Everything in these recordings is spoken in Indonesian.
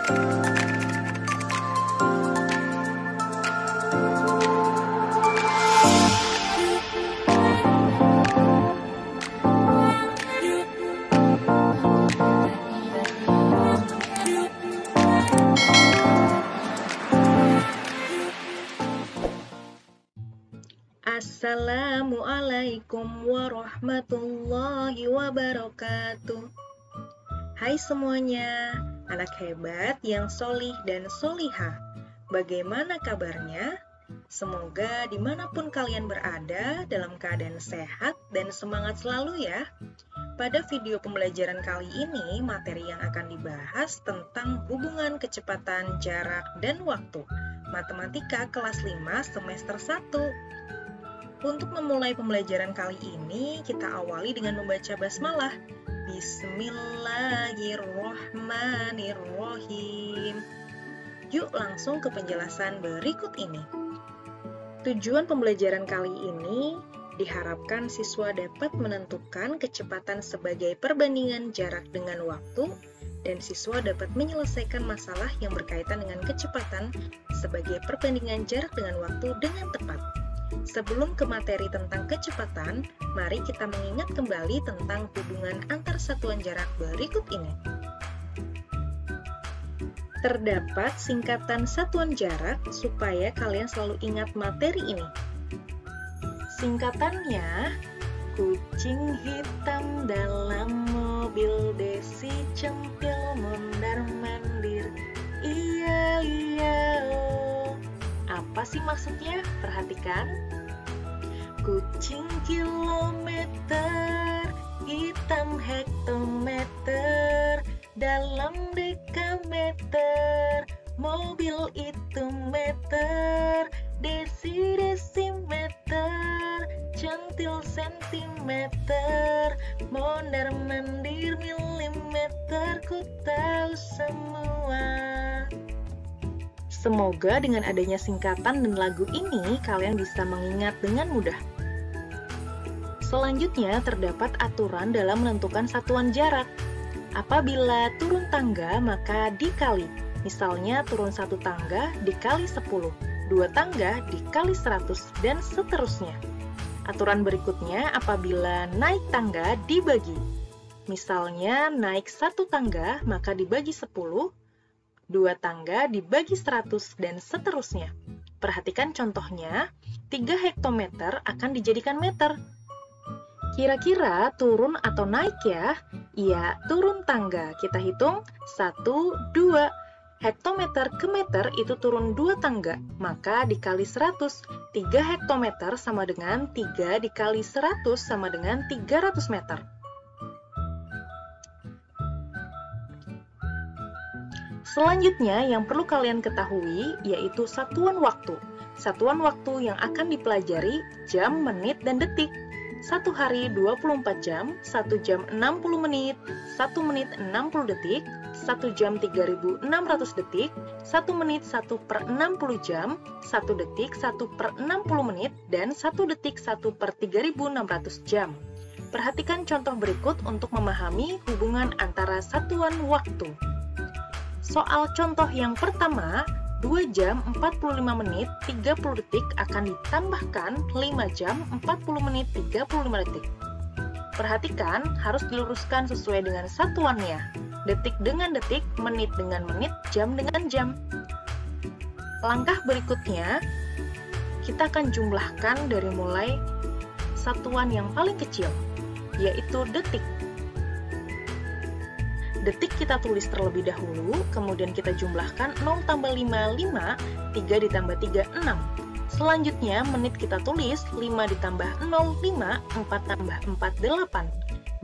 Assalamualaikum warahmatullahi wabarakatuh. Hai semuanya, anak hebat yang solih dan solihah. Bagaimana kabarnya? Semoga dimanapun kalian berada dalam keadaan sehat dan semangat selalu ya. Pada video pembelajaran kali ini, materi yang akan dibahas tentang hubungan kecepatan, jarak, dan waktu. Matematika kelas 5 semester 1. Untuk memulai pembelajaran kali ini, kita awali dengan membaca basmalah. Bismillahirrohmanirrohim. Yuk langsung ke penjelasan berikut ini. Tujuan pembelajaran kali ini diharapkan siswa dapat menentukan kecepatan sebagai perbandingan jarak dengan waktu, dan siswa dapat menyelesaikan masalah yang berkaitan dengan kecepatan sebagai perbandingan jarak dengan waktu dengan tepat. Sebelum ke materi tentang kecepatan, mari kita mengingat kembali tentang hubungan antar satuan jarak berikut ini. Terdapat singkatan satuan jarak supaya kalian selalu ingat materi ini. Singkatannya, kucing hitam dalam mobil, Desi centil mondar-mandir, iya oh. Apa sih maksudnya? Perhatikan. Kucing kilometer, hitam hektometer, dalam dekameter, mobil itu meter, Desi desimeter, centil sentimeter, mondar-mandir milimeter, ku tahu semua. Semoga dengan adanya singkatan dan lagu ini, kalian bisa mengingat dengan mudah. Selanjutnya, terdapat aturan dalam menentukan satuan jarak. Apabila turun tangga, maka dikali. Misalnya, turun 1 tangga dikali 10, 2 tangga dikali 100, dan seterusnya. Aturan berikutnya, apabila naik tangga dibagi. Misalnya, naik 1 tangga, maka dibagi 10, 2 tangga dibagi 100, dan seterusnya. Perhatikan contohnya, 3 hektometer akan dijadikan meter. Kira-kira turun atau naik ya? Iya, turun tangga. Kita hitung 1, 2. Hektometer ke meter itu turun 2 tangga, maka dikali 100. 3 hektometer sama dengan 3 dikali 100 sama dengan 300 meter. Selanjutnya, yang perlu kalian ketahui yaitu satuan waktu. Satuan waktu yang akan dipelajari jam, menit, dan detik. 1 hari 24 jam, 1 jam 60 menit, 1 menit 60 detik, 1 jam 3600 detik, 1 menit 1/60 jam, 1 detik 1/60 menit, dan 1 detik 1/3600 jam. Perhatikan contoh berikut untuk memahami hubungan antara satuan waktu. Soal contoh yang pertama, 2 jam 45 menit 30 detik akan ditambahkan 5 jam 40 menit 35 detik. Perhatikan, harus diluruskan sesuai dengan satuannya. Detik dengan detik, menit dengan menit, jam dengan jam. Langkah berikutnya, kita akan jumlahkan dari mulai satuan yang paling kecil, yaitu detik. Detik kita tulis terlebih dahulu, kemudian kita jumlahkan 0 tambah 5, 5, 3 ditambah 3, 6. Selanjutnya, menit kita tulis 5 ditambah 0, 5, 4 tambah 4, 8.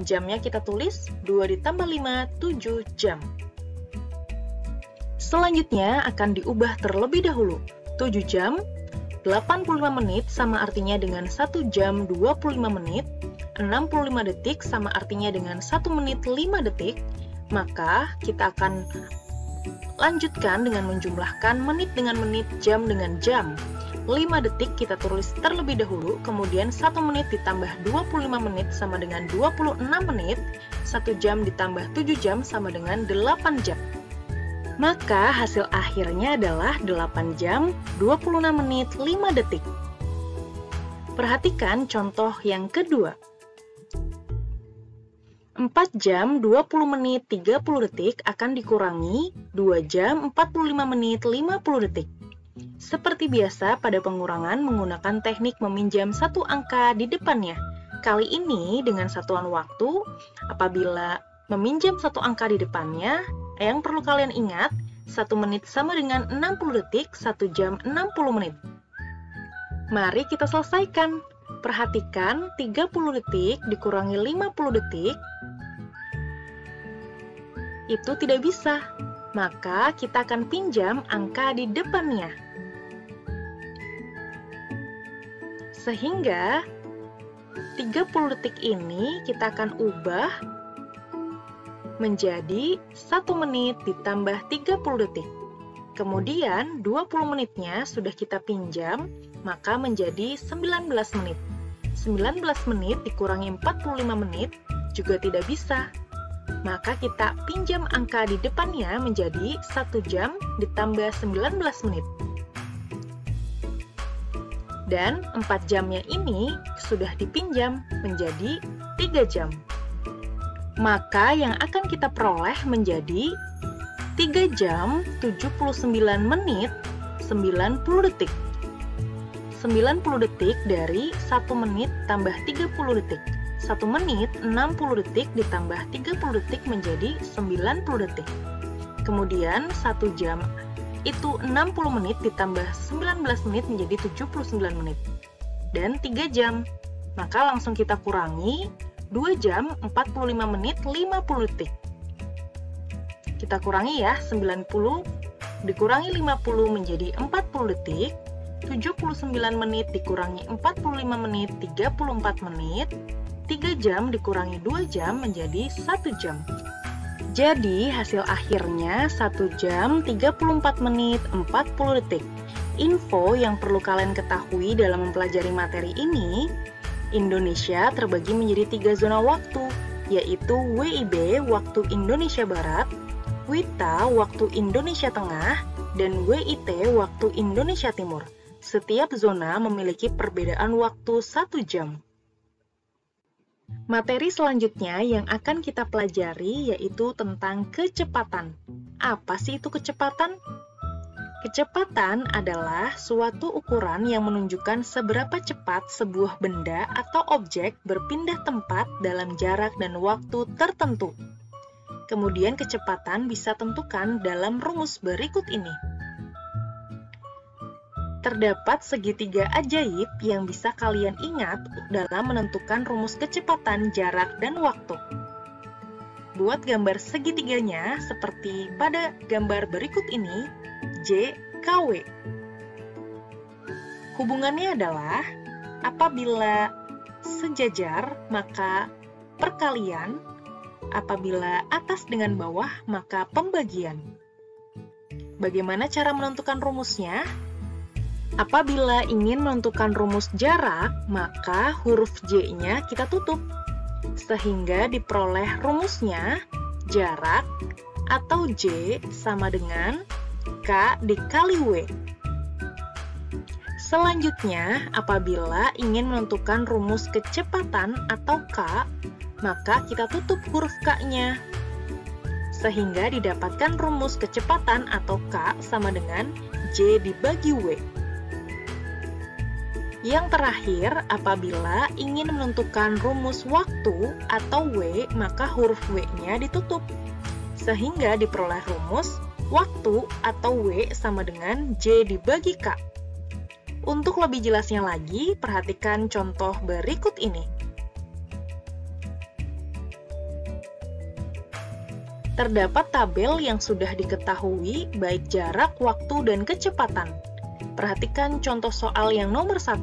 Jamnya kita tulis 2 ditambah 5, 7 jam. Selanjutnya akan diubah terlebih dahulu. 7 jam, 85 menit sama artinya dengan 1 jam 25 menit, 65 detik sama artinya dengan 1 menit 5 detik, maka kita akan lanjutkan dengan menjumlahkan menit dengan menit, jam dengan jam. 5 detik kita tulis terlebih dahulu, kemudian 1 menit ditambah 25 menit sama dengan 26 menit, 1 jam ditambah 7 jam sama dengan 8 jam. Maka hasil akhirnya adalah 8 jam 26 menit 5 detik. Perhatikan contoh yang kedua. 4 jam 20 menit 30 detik akan dikurangi 2 jam 45 menit 50 detik. Seperti biasa pada pengurangan menggunakan teknik meminjam satu angka di depannya. Kali ini dengan satuan waktu, apabila meminjam satu angka di depannya, yang perlu kalian ingat, 1 menit sama dengan 60 detik, 1 jam 60 menit. Mari kita selesaikan. Perhatikan 30 detik dikurangi 50 detik, itu tidak bisa. Maka kita akan pinjam angka di depannya. Sehingga 30 detik ini kita akan ubah menjadi 1 menit ditambah 30 detik. Kemudian 20 menitnya sudah kita pinjam, maka menjadi 19 menit. 19 menit dikurangi 45 menit juga tidak bisa. Maka kita pinjam angka di depannya menjadi 1 jam ditambah 19 menit. Dan 4 jamnya ini sudah dipinjam menjadi 3 jam. Maka yang akan kita peroleh menjadi 3 jam 79 menit 90 detik. 90 detik dari 1 menit tambah 30 detik. 1 menit 60 detik ditambah 30 detik menjadi 90 detik. Kemudian 1 jam itu 60 menit ditambah 19 menit menjadi 79 menit. Dan 3 jam. Maka langsung kita kurangi 2 jam 45 menit 50 detik. Kita kurangi ya, 90 dikurangi 50 menjadi 40 detik. 79 menit dikurangi 45 menit 34 menit. 3 jam dikurangi 2 jam menjadi 1 jam. Jadi hasil akhirnya 1 jam 34 menit 40 detik. Info yang perlu kalian ketahui dalam mempelajari materi ini, Indonesia terbagi menjadi 3 zona waktu, yaitu WIB waktu Indonesia Barat, WITA waktu Indonesia Tengah, dan WIT waktu Indonesia Timur. Setiap zona memiliki perbedaan waktu 1 jam. Materi selanjutnya yang akan kita pelajari yaitu tentang kecepatan. Apa sih itu kecepatan? Kecepatan adalah suatu ukuran yang menunjukkan seberapa cepat sebuah benda atau objek berpindah tempat dalam jarak dan waktu tertentu. Kemudian kecepatan bisa tentukan dalam rumus berikut ini. Terdapat segitiga ajaib yang bisa kalian ingat dalam menentukan rumus kecepatan, jarak, dan waktu. Buat gambar segitiganya seperti pada gambar berikut ini, JKW. Hubungannya adalah apabila sejajar maka perkalian, apabila atas dengan bawah maka pembagian. Bagaimana cara menentukan rumusnya? Apabila ingin menentukan rumus jarak, maka huruf J-nya kita tutup, sehingga diperoleh rumusnya jarak atau J sama dengan K dikali W. Selanjutnya, apabila ingin menentukan rumus kecepatan atau K, maka kita tutup huruf K-nya, sehingga didapatkan rumus kecepatan atau K sama dengan J dibagi W. Yang terakhir, apabila ingin menentukan rumus waktu atau W, maka huruf W-nya ditutup, sehingga diperoleh rumus waktu atau W sama dengan J dibagi K. Untuk lebih jelasnya lagi, perhatikan contoh berikut ini. Terdapat tabel yang sudah diketahui baik jarak, waktu, dan kecepatan. Perhatikan contoh soal yang nomor 1,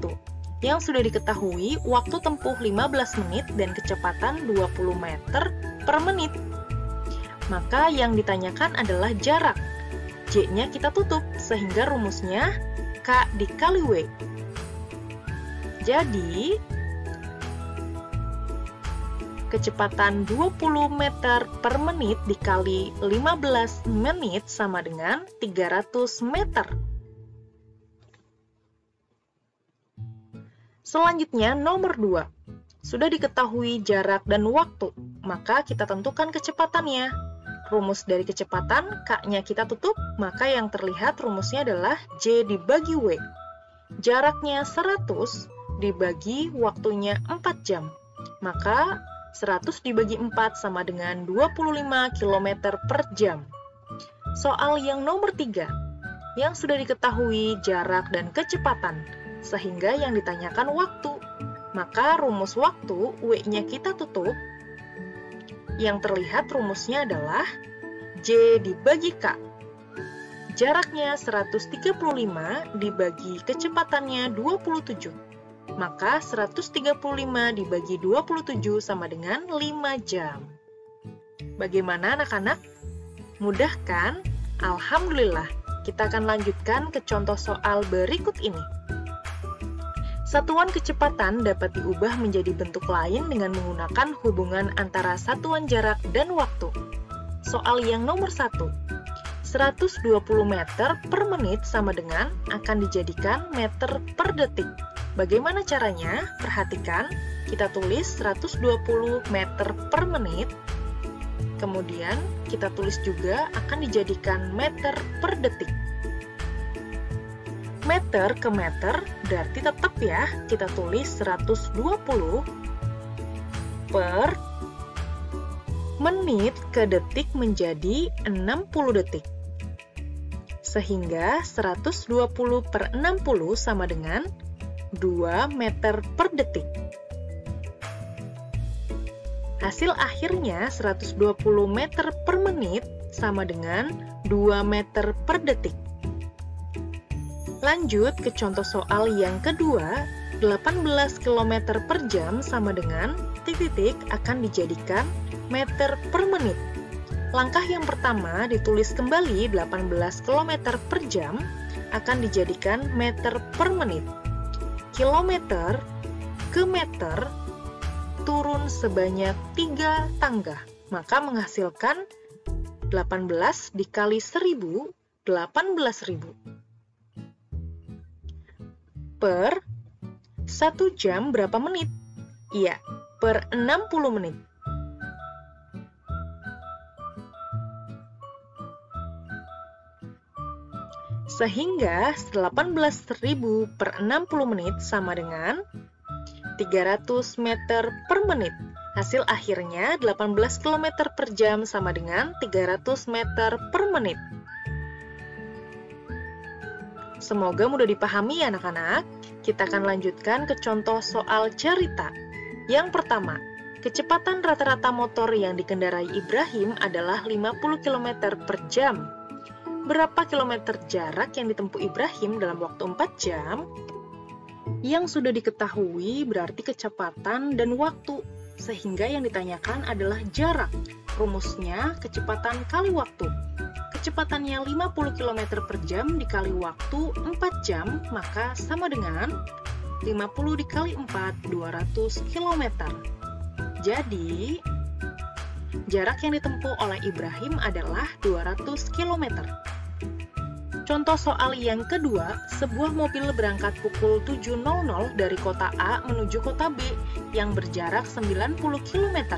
yang sudah diketahui waktu tempuh 15 menit dan kecepatan 20 meter per menit. Maka yang ditanyakan adalah jarak. J-nya kita tutup, sehingga rumusnya K dikali W. Jadi, kecepatan 20 meter per menit dikali 15 menit sama dengan 300 meter. Selanjutnya nomor 2. Sudah diketahui jarak dan waktu, maka kita tentukan kecepatannya. Rumus dari kecepatan, K-nya kita tutup, maka yang terlihat rumusnya adalah J dibagi W. Jaraknya 100 dibagi waktunya 4 jam, maka 100 dibagi 4 sama dengan 25 km per jam. Soal yang nomor 3, yang sudah diketahui jarak dan kecepatan, sehingga yang ditanyakan waktu. Maka rumus waktu, W-nya kita tutup. Yang terlihat rumusnya adalah J dibagi K. Jaraknya 135 dibagi kecepatannya 27. Maka 135 dibagi 27 sama dengan 5 jam. Bagaimana anak-anak? Mudah kan? Alhamdulillah. Kita akan lanjutkan ke contoh soal berikut ini. Satuan kecepatan dapat diubah menjadi bentuk lain dengan menggunakan hubungan antara satuan jarak dan waktu. Soal yang nomor 1. 120 meter per menit sama dengan akan dijadikan meter per detik. Bagaimana caranya? Perhatikan, kita tulis 120 meter per menit. Kemudian kita tulis juga akan dijadikan meter per detik. Meter ke meter, berarti tetap ya, kita tulis 120 per menit ke detik menjadi 60 detik. Sehingga 120 per 60 sama dengan 2 meter per detik. Hasil akhirnya 120 meter per menit sama dengan 2 meter per detik. Lanjut ke contoh soal yang kedua, 18 km per jam sama dengan titik-titik akan dijadikan meter per menit. Langkah yang pertama ditulis kembali 18 km per jam akan dijadikan meter per menit. Kilometer ke meter turun sebanyak 3 tangga, maka menghasilkan 18 dikali 1000, 18.000. Per 1 jam berapa menit? Iya, per 60 menit. Sehingga 18.000 per 60 menit sama dengan 300 meter per menit. Hasil akhirnya 18 km per jam sama dengan 300 meter per menit. Semoga mudah dipahami ya anak-anak. Kita akan lanjutkan ke contoh soal cerita. Yang pertama, kecepatan rata-rata motor yang dikendarai Ibrahim adalah 50 km per jam. Berapa kilometer jarak yang ditempuh Ibrahim dalam waktu 4 jam? Yang sudah diketahui berarti kecepatan dan waktu, sehingga yang ditanyakan adalah jarak. Rumusnya kecepatan kali waktu. Kecepatannya 50 km per jam dikali waktu 4 jam, maka sama dengan 50 dikali 4, 200 km. Jadi, jarak yang ditempuh oleh Ibrahim adalah 200 km. Contoh soal yang kedua, sebuah mobil berangkat pukul 7.00 dari kota A menuju kota B yang berjarak 90 km.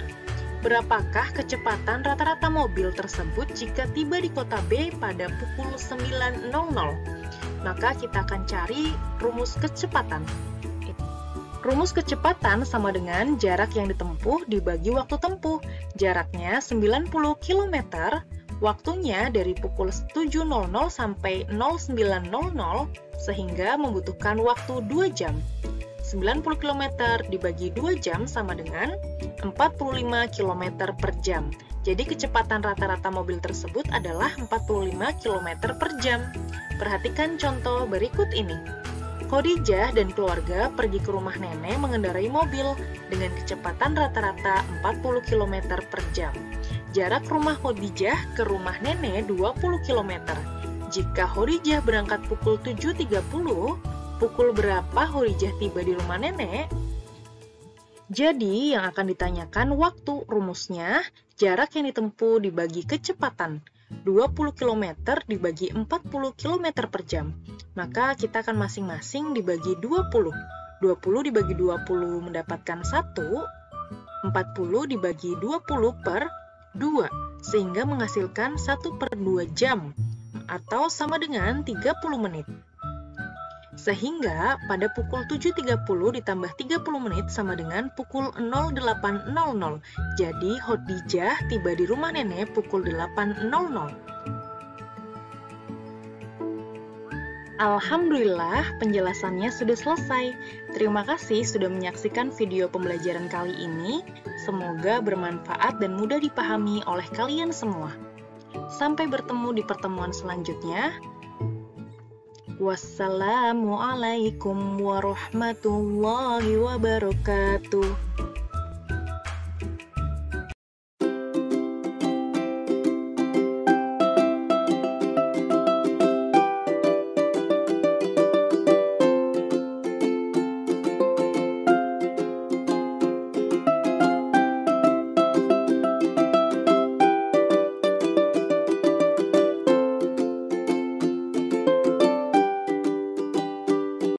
Berapakah kecepatan rata-rata mobil tersebut jika tiba di kota B pada pukul 9.00? Maka kita akan cari rumus kecepatan. Rumus kecepatan sama dengan jarak yang ditempuh dibagi waktu tempuh. Jaraknya 90 km, waktunya dari pukul 7.00 sampai 09.00, sehingga membutuhkan waktu 2 jam. 90 km dibagi 2 jam sama dengan 45 km per jam. Jadi kecepatan rata-rata mobil tersebut adalah 45 km per jam. Perhatikan contoh berikut ini. Khadijah dan keluarga pergi ke rumah nenek mengendarai mobil dengan kecepatan rata-rata 40 km per jam. Jarak rumah Khadijah ke rumah nenek 20 km. Jika Khadijah berangkat pukul 7.30, pukul berapa Khadijah tiba di rumah nenek? Jadi, yang akan ditanyakan waktu rumusnya, jarak yang ditempuh dibagi kecepatan. 20 km dibagi 40 km per jam. Maka kita akan masing-masing dibagi 20. 20 dibagi 20 mendapatkan 1, 40 dibagi 20 per 2, sehingga menghasilkan 1 per 2 jam, atau sama dengan 30 menit. Sehingga pada pukul 7.30 ditambah 30 menit sama dengan pukul 08.00. Jadi Khadijah tiba di rumah nenek pukul 8.00. Alhamdulillah, penjelasannya sudah selesai. Terima kasih sudah menyaksikan video pembelajaran kali ini. Semoga bermanfaat dan mudah dipahami oleh kalian semua. Sampai bertemu di pertemuan selanjutnya. Wassalamualaikum warahmatullahi wabarakatuh.